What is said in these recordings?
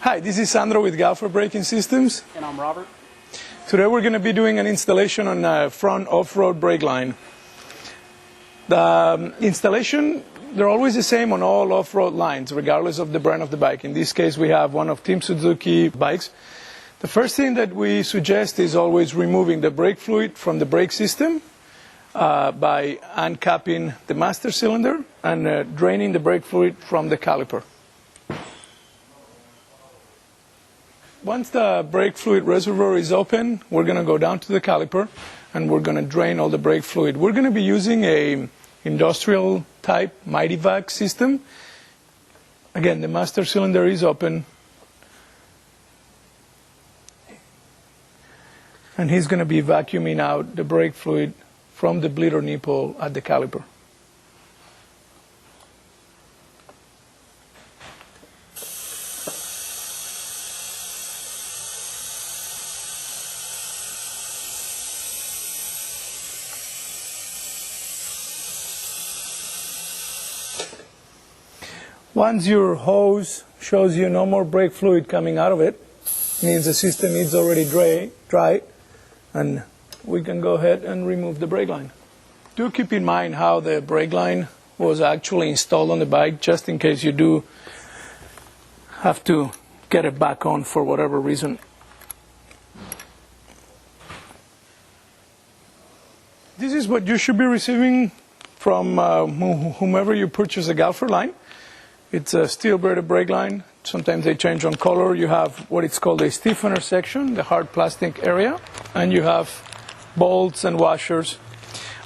Hi, this is Sandro with Galfer Braking Systems. And I'm Robert. Today we're going to be doing an installation on a front off-road brake line. The installation, they're always the same on all off-road lines, regardless of the brand of the bike. In this case, we have one of Team Suzuki bikes. The first thing that we suggest is always removing the brake fluid from the brake system by uncapping the master cylinder and draining the brake fluid from the caliper. Once the brake fluid reservoir is open, we're going to go down to the caliper and we're going to drain all the brake fluid. We're going to be using a industrial type Mighty Vac system. Again, the master cylinder is open. And he's going to be vacuuming out the brake fluid from the bleeder nipple at the caliper. Once your hose shows you no more brake fluid coming out of it, means the system is already dry, and we can go ahead and remove the brake line. Do keep in mind how the brake line was actually installed on the bike, just in case you do have to get it back on for whatever reason. This is what you should be receiving from whomever you purchase a Galfer line. It's a steel-braided brake line. Sometimes they change on color. You have what it's called a stiffener section, the hard plastic area, and you have bolts and washers.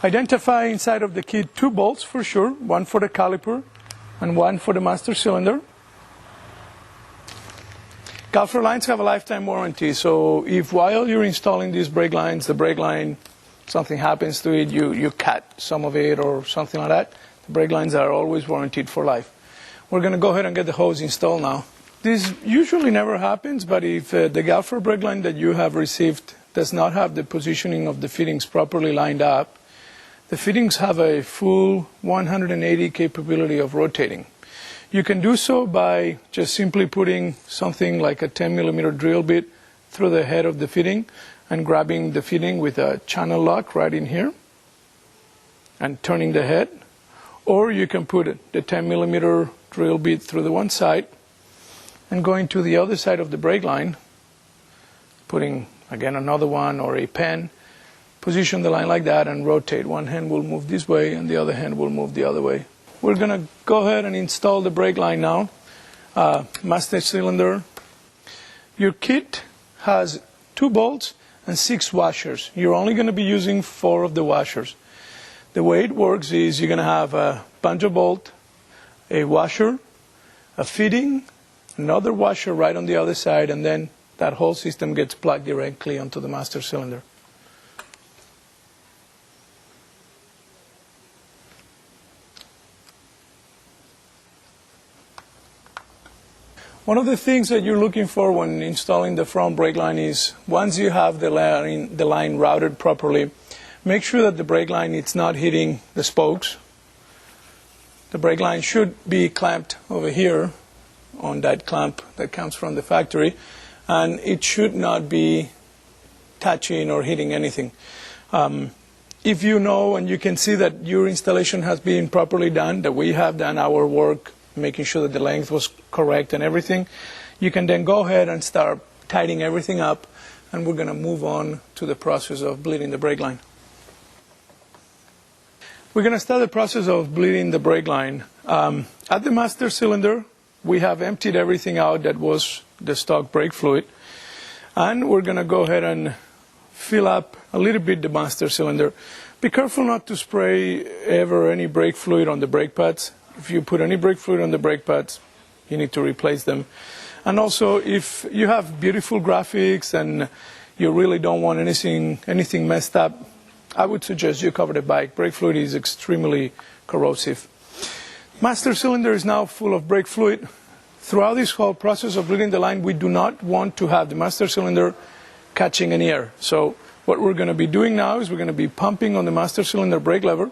Identify inside of the kit 2 bolts for sure, one for the caliper and one for the master cylinder. Galfer lines have a lifetime warranty, so if while you're installing these brake lines, the brake line, something happens to it, you cut some of it or something like that, the brake lines are always warranted for life. We're going to go ahead and get the hose installed now. This usually never happens, but if the Galfer brake line that you have received does not have the positioning of the fittings properly lined up, the fittings have a full 180 capability of rotating. You can do so by just simply putting something like a 10mm drill bit through the head of the fitting and grabbing the fitting with a channel lock right in here and turning the head. Or you can put the 10mm drill bit through the one side and going to the other side of the brake line, putting again another one or a pen, position the line like that and rotate. One hand will move this way and the other hand will move the other way. We're going to go ahead and install the brake line now. Master cylinder. Your kit has 2 bolts and 6 washers. You're only going to be using 4 of the washers. The way it works is you're going to have a banjo bolt, a washer, a fitting, another washer right on the other side, and then that whole system gets plugged directly onto the master cylinder. One of the things that you're looking for when installing the front brake line is once you have the line routed properly, make sure that the brake line is not hitting the spokes. The brake line should be clamped over here on that clamp that comes from the factory, and it should not be touching or hitting anything. If you know and you can see that your installation has been properly done, that we have done our work making sure that the length was correct and everything, you can then go ahead and start tightening everything up, and we're going to move on to the process of bleeding the brake line. We're going to start the process of bleeding the brake line. At the master cylinder, we have emptied everything out that was the stock brake fluid. And we're going to go ahead and fill up a little bit the master cylinder. Be careful not to spray ever any brake fluid on the brake pads. If you put any brake fluid on the brake pads, you need to replace them. And also, if you have beautiful graphics and you really don't want anything messed up, I would suggest you cover the bike. Brake fluid is extremely corrosive. Master cylinder is now full of brake fluid. Throughout this whole process of bleeding the line, we do not want to have the master cylinder catching any air. So what we're going to be doing now is we're going to be pumping on the master cylinder brake lever,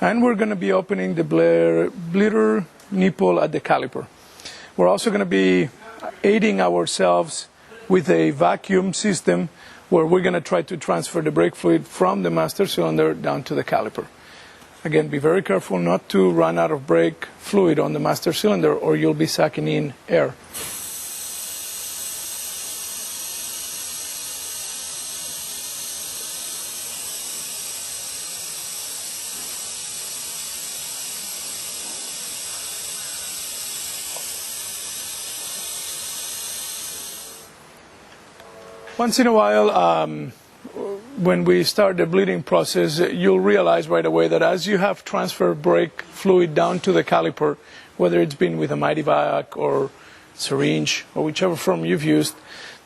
and we're going to be opening the bleeder nipple at the caliper. We're also going to be aiding ourselves with a vacuum system where we're going to try to transfer the brake fluid from the master cylinder down to the caliper. Again, be very careful not to run out of brake fluid on the master cylinder or you'll be sucking in air. Once in a while, when we start the bleeding process, you'll realize right away that as you have transferred brake fluid down to the caliper, whether it's been with a mighty vac or syringe or whichever form you've used,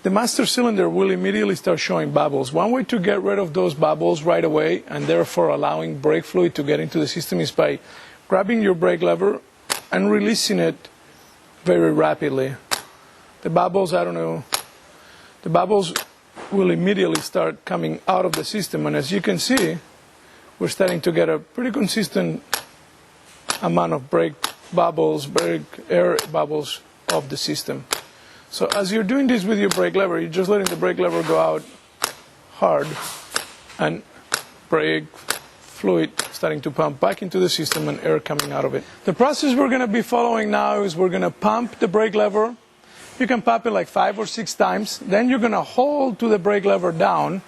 the master cylinder will immediately start showing bubbles. One way to get rid of those bubbles right away and therefore allowing brake fluid to get into the system is by grabbing your brake lever and releasing it very rapidly. The bubbles, the bubbles will immediately start coming out of the system, and as you can see, we're starting to get a pretty consistent amount of brake air bubbles of the system. So as you're doing this with your brake lever, you're just letting the brake lever go out hard and brake fluid starting to pump back into the system and air coming out of it. The process we're going to be following now is we're going to pump the brake lever. You can pump it like 5 or 6 times. Then you're going to hold to the brake lever down.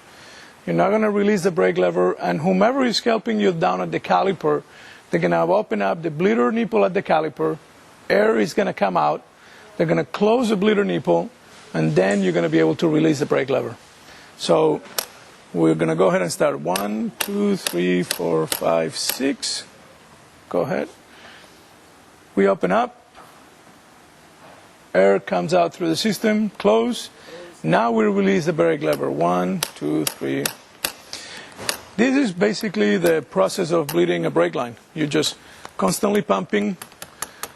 You're not going to release the brake lever, and whomever is helping you down at the caliper, they're going to open up the bleeder nipple at the caliper. Air is going to come out. They're going to close the bleeder nipple, and then you're going to be able to release the brake lever. So we're going to go ahead and start. 1, 2, 3, 4, 5, 6. Go ahead. We open up. Air comes out through the system, close. Now we release the brake lever. 1, 2, 3. This is basically the process of bleeding a brake line. You're just constantly pumping,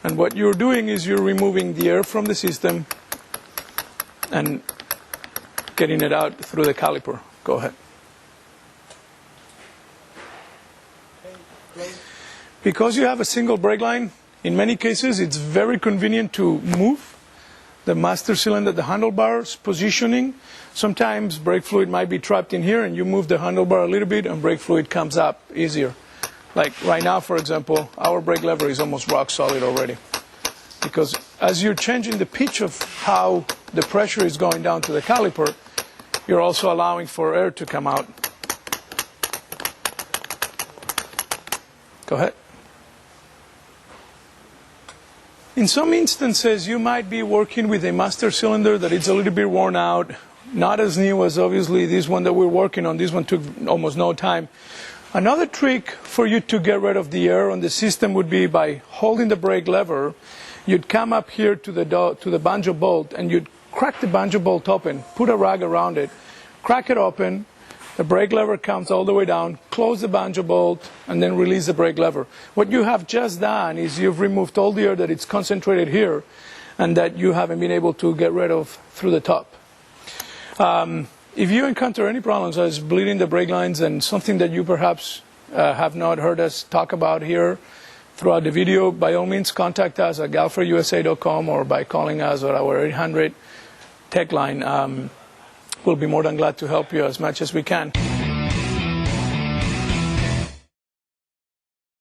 and what you're doing is you're removing the air from the system and getting it out through the caliper. Go ahead. Because you have a single brake line, in many cases it's very convenient to move the master cylinder, the handlebars positioning. Sometimes brake fluid might be trapped in here, and you move the handlebar a little bit and brake fluid comes up easier. Like right now, for example, our brake lever is almost rock solid already. Because as you're changing the pitch of how the pressure is going down to the caliper, you're also allowing for air to come out. Go ahead. In some instances, you might be working with a master cylinder that is a little bit worn out, not as new as obviously this one that we're working on. This one took almost no time. Another trick for you to get rid of the air on the system would be by holding the brake lever. You'd come up here to the banjo bolt and you'd crack the banjo bolt open, put a rag around it, crack it open. The brake lever comes all the way down, close the banjo bolt, and then release the brake lever. What you have just done is you've removed all the air that is concentrated here and that you haven't been able to get rid of through the top. If you encounter any problems as bleeding the brake lines and something that you perhaps have not heard us talk about here throughout the video, by all means contact us at galferusa.com or by calling us at our 800 tech line. We'll be more than glad to help you as much as we can.